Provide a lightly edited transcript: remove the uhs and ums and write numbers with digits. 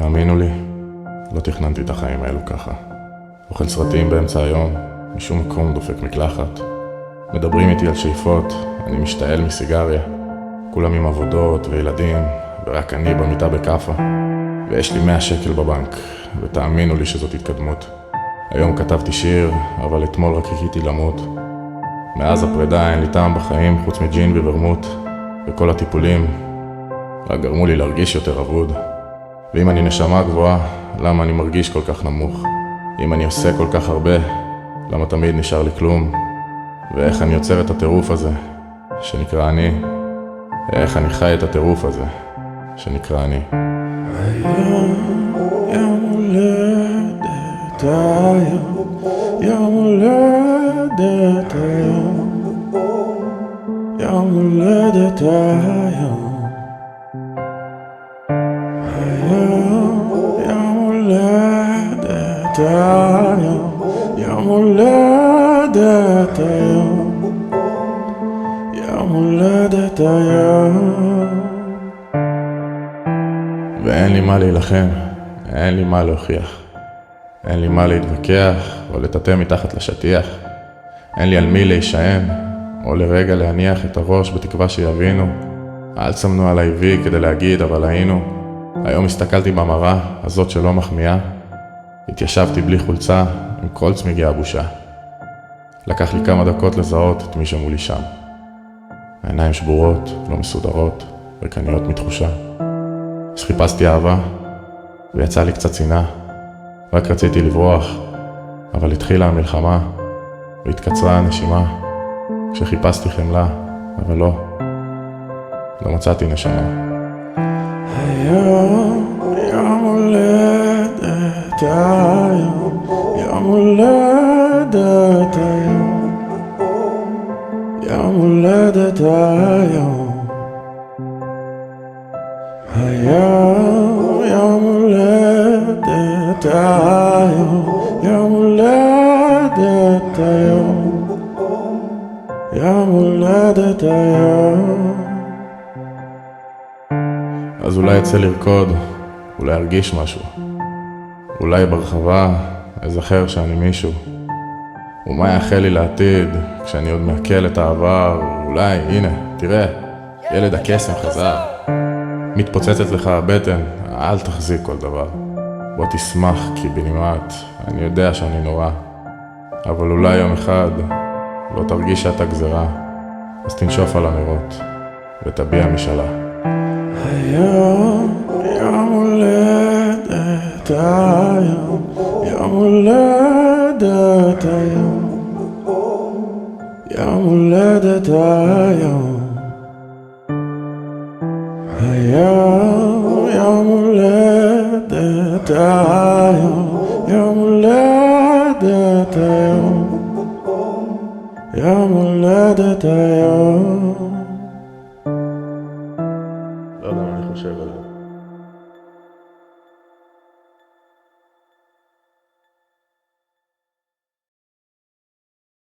תאמינו לי, לא תכננתי את החיים האלו ככה. אוכל סרטים באמצע היום, משום מקום דופק מקלחת. מדברים איתי על שאיפות, אני משתעל מסיגריה. כולם עם עבודות וילדים, ורק אני במיטה בקפה. ויש לי 100 שקל בבנק, ותאמינו לי שזאת התקדמות. היום כתבתי שיר, אבל אתמול רק חיכיתי למות. מאז הפרידה אין לי טעם בחיים חוץ מג'ין וברמות, וכל הטיפולים רק גרמו לי להרגיש יותר אבוד. ואם אני נשמה גבוהה, למה אני מרגיש כל כך נמוך? אם אני עושה כל כך הרבה, למה תמיד נשאר לי כלום? ואיך אני יוצר את הטירוף הזה, שנקרא אני? ואיך אני חי את הטירוף הזה, שנקרא אני? היום יום הולדת היום, יום הולדת היום, יום הולדת היום, היום יום הולדת היום, יום הולדת היום, יום הולדת היום. ואין לי מה להילחם, אין לי מה להוכיח. אין לי מה להתווכח או לטאטא מתחת לשטיח. אין לי על מי להישען, או לרגע להניח את הראש בתקווה שיבינו. אל תסמנו עליי וי כדי להגיד אבל היינו. היום הסתכלתי במראה, הזאת שלא מחמיאה. התיישבתי בלי חולצה, עם כל צמיגי הבושה. לקח לי כמה דקות לזהות את מי שמולי שם. העיניים שבורות, לא מסודרות, ריקניות מתחושה. אז חיפשתי אהבה, ויצא לי קצת שנאה. רק רציתי לברוח, אבל התחילה המלחמה, והתקצרה הנשימה. כשחיפשתי חמלה, אבל לא מצאתי נשמה. היום יום הולדת היום, יום הולדת היום, יום הולדת היום, היום יום הולדת היום, יום הולדת היום, יום הולדת היום. אז אולי אצא לרקוד, אולי ארגיש משהו. אולי ברחבה אזכר שאני מישהו. ומה יאחל לי לעתיד כשאני עוד מעכל את העבר? אולי, הנה, תראה, ילד הקסם חזר. מתפוצצת לך הבטן, אל תחזיק כל דבר. בוא תשמח כי בנימט, אני יודע שאני נורא. אבל אולי יום אחד לא תרגיש שאתה גזרה. אז תנשוף על הנרות ותביע משאלה. היום יום הולדת היום, יום הולדת היום, יום הולדת היום, היום יום הולדת היום, יום הולדת היום, יום הולדת היום. לא יודע מה אני חושב על זה.